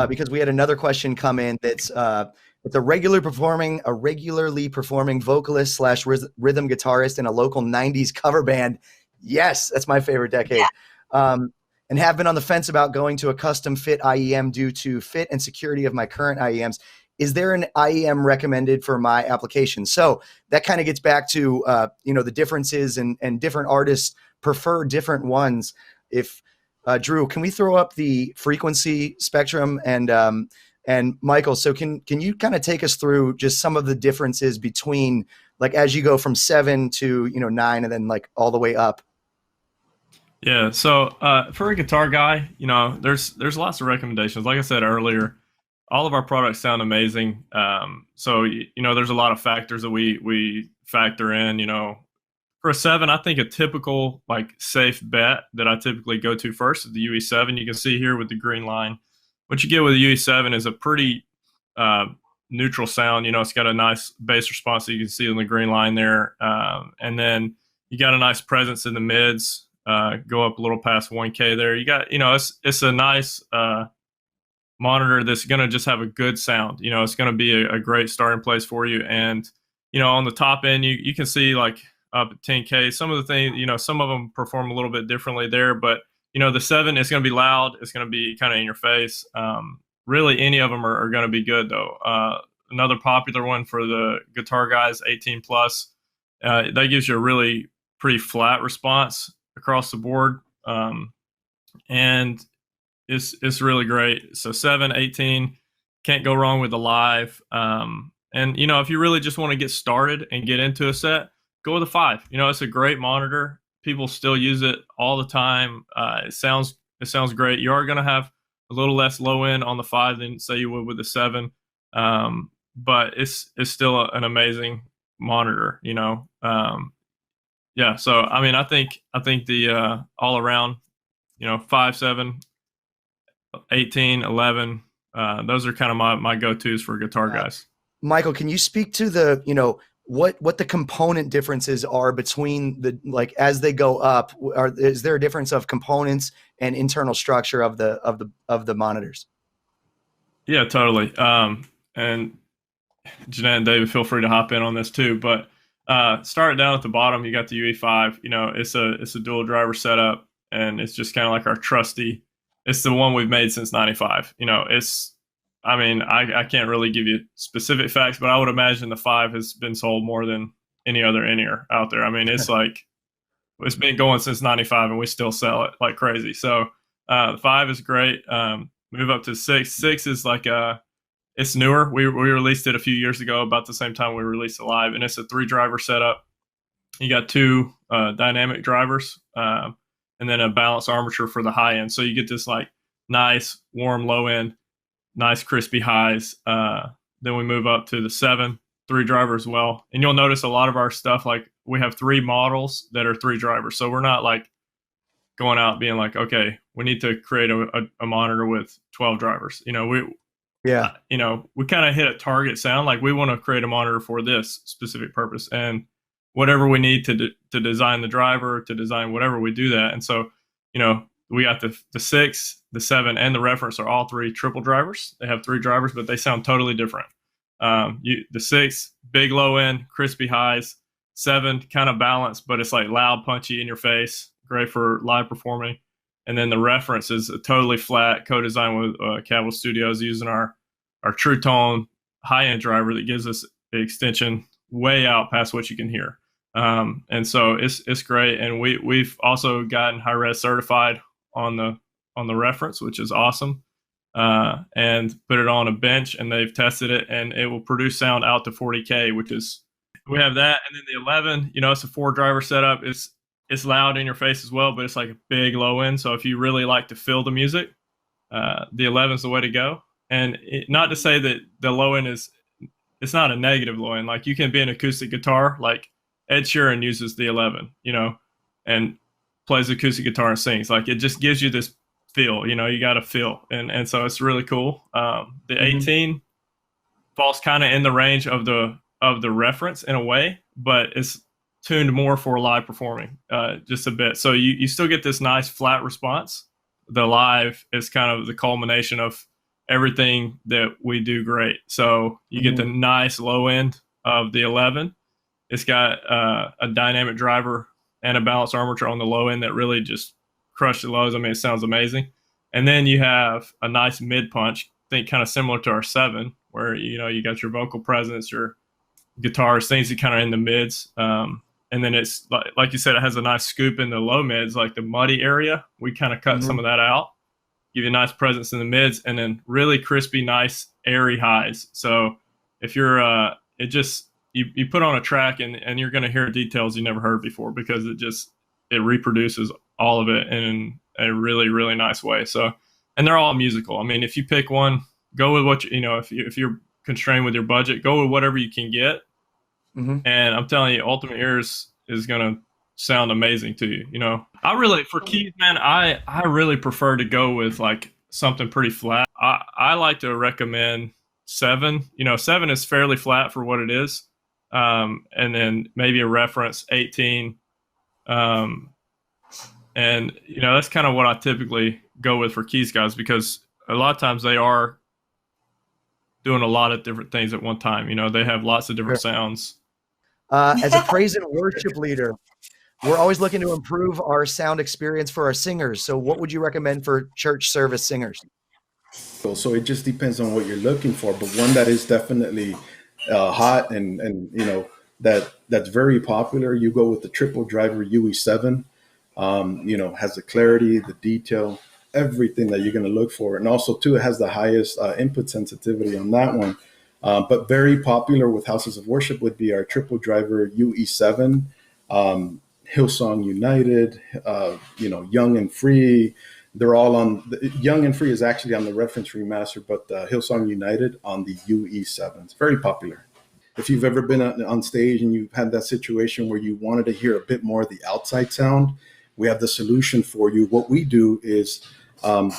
because we had another question come in that's it's a regularly performing vocalist slash rhythm guitarist in a local 90s cover band. Yes, that's my favorite decade. Yeah. And have been on the fence about going to a custom fit IEM due to fit and security of my current IEMs. Is there an IEM recommended for my application? So that kind of gets back to, the differences and different artists prefer different ones. If Drew, can we throw up the frequency spectrum and Michael, so can you kind of take us through just some of the differences between, like, as you go from 7 to, 9 and then like all the way up? Yeah. So for a guitar guy, there's lots of recommendations. Like I said earlier, all of our products sound amazing. So there's a lot of factors that we factor in. For a 7, I think a typical like safe bet that I typically go to first is the UE7. You can see here with the green line. What you get with the UE7 is a pretty neutral sound. It's got a nice bass response that you can see on the green line there. And then you got a nice presence in the mids, go up a little past 1K there. You got, it's a nice monitor that's going to just have a good sound. It's going to be a great starting place for you. And, on the top end, you can see like up at 10K, some of the things, some of them perform a little bit differently there, but the 7 is going to be loud. It's going to be kind of in your face. Really, any of them are going to be good, though. Another popular one for the guitar guys, 18 plus, that gives you a really pretty flat response across the board, and it's really great. So 7, 18, can't go wrong with the live. And if you really just want to get started and get into a set, go with a 5. It's a great monitor. People still use it all the time. It sounds great. You are going to have a little less low end on the 5 than say you would with the 7, but it's still an amazing monitor. Yeah. So I think the all around, 5, 7, 18, 11. Those are kind of my go-tos for guitar guys. Michael, can you speak to the what the component differences are between the, like, as they go up? Is there a difference of components and internal structure of the monitors? Yeah, totally. And Jeanette and David, feel free to hop in on this too. But start down at the bottom, you got the UE5. It's a dual driver setup, and it's just kind of like our trusty. It's the one we've made since '95. I can't really give you specific facts, but I would imagine the 5 has been sold more than any other in-ear out there. It's like, it's been going since '95 and we still sell it like crazy. So the 5 is great. Move up to 6. 6 is like it's newer. We released it a few years ago, about the same time we released it live, and it's a 3-driver setup. You got 2 dynamic drivers, and then a balanced armature for the high end. So you get this like nice warm low end, nice crispy highs. Then we move up to the 7, 3-driver as well. And you'll notice a lot of our stuff, like we have 3 models that are 3 drivers. So we're not like going out being like, okay, we need to create a monitor with 12 drivers. We kind of hit a target sound. Like we want to create a monitor for this specific purpose, and whatever we need to design the driver, to design whatever, we do that. And so, we got the 6, the 7, and the reference are all 3 triple drivers. They have 3 drivers, but they sound totally different. The 6, big low end, crispy highs. 7, kind of balanced, but it's like loud, punchy in your face, great for live performing. And then the reference is a totally flat, co-designed with Cavil Studios, using our True Tone high-end driver that gives us the extension way out past what you can hear. And so it's great. And we've also gotten high-res certified on the reference, which is awesome. And put it on a bench, and they've tested it, and it will produce sound out to 40K, which is, we have that. And then the 11, it's a 4-driver setup. It's loud in your face as well, but it's like a big low end. So if you really like to feel the music, the 11 is the way to go. And not to say that the low end it's not a negative low end. Like you can be an acoustic guitar, like Ed Sheeran uses the 11, and plays acoustic guitar and sings. Like it just gives you this feel, you got to feel. And so it's really cool. The 18 falls kind of in the range of the reference in a way, but it's tuned more for live performing, just a bit. So you still get this nice flat response. The live is kind of the culmination of everything that we do great. So you get the nice low end of the 11. It's got a dynamic driver and a balanced armature on the low end that really just crush the lows. I mean, it sounds amazing. And then you have a nice mid punch, I think kind of similar to our 7, where, you know, you got your vocal presence, your guitars, things that kind of in the mids. And then it's like you said, it has a nice scoop in the low mids, like the muddy area. We kind of cut some of that out, give you a nice presence in the mids, and then really crispy, nice, airy highs. So if you're, it just, you put on a track and you're going to hear details you never heard before, because it reproduces all of it in a really, really nice way. So, and they're all musical. I mean, if you pick one, go with what, you know, if you're constrained with your budget, go with whatever you can get. And I'm telling you, Ultimate Ears is going to sound amazing to you. You know, for keys, man, I really prefer to go with like something pretty flat. I like to recommend 7. You know, 7 is fairly flat for what it is. And then maybe a reference 18. And, you know, that's kind of what I typically go with for keys guys, because a lot of times they are doing a lot of different things at one time. You know, they have lots of different sounds. As a praise and worship leader, we're always looking to improve our sound experience for our singers. So what would you recommend for church service singers? So it just depends on what you're looking for, but one that is definitely hot and you know, that's very popular, you go with the triple driver UE7. You know, has the clarity, the detail, everything that you're going to look for. And also too, it has the highest input sensitivity on that one. But very popular with houses of worship would be our triple driver UE7, Hillsong United, you know, Young and Free. They're all on Young and Free is actually on the reference remaster, but Hillsong United on the UE7. It's very popular. If you've ever been on stage and you've had that situation where you wanted to hear a bit more of the outside sound, we have the solution for you. What we do is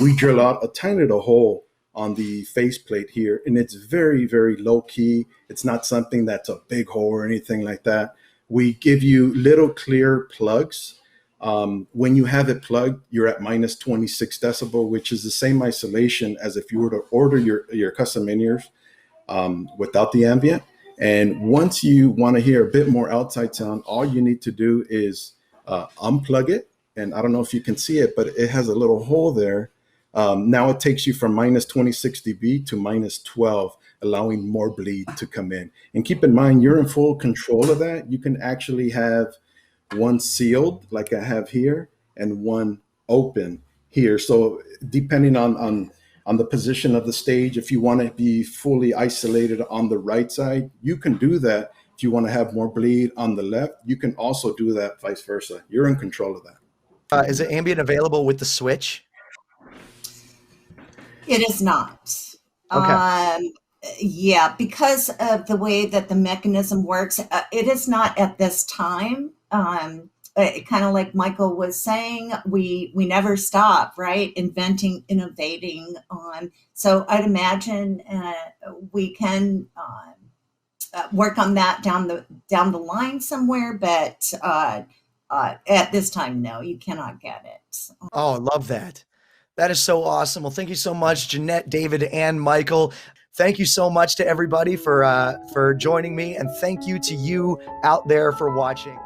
we drill out a tiny little hole on the faceplate here, and it's very, very low key. It's not something that's a big hole or anything like that. We give you little clear plugs. When you have it plugged, you're at minus 26 decibel, which is the same isolation as if you were to order your custom in-ears without the ambient. And once you want to hear a bit more outside sound, all you need to do is unplug it. And I don't know if you can see it, but it has a little hole there. Now it takes you from minus 26 dB to minus 12, allowing more bleed to come in. And keep in mind, you're in full control of that. You can actually have one sealed, like I have here, and one open here. So depending on the position of the stage, if you want to be fully isolated on the right side, you can do that. If you want to have more bleed on the left, you can also do that, vice versa. You're in control of that. Is the ambient available with the switch? It is not. Okay. Yeah, because of the way that the mechanism works, it is not at this time. Kind of like Michael was saying, we never stop, right? Inventing, innovating on. So I'd imagine we can work on that down the line somewhere, but at this time, no, you cannot get it. Oh, I love that. That is so awesome. Well, thank you so much, Jeanette, David, and Michael. Thank you so much to everybody for joining me, and thank you to you out there for watching.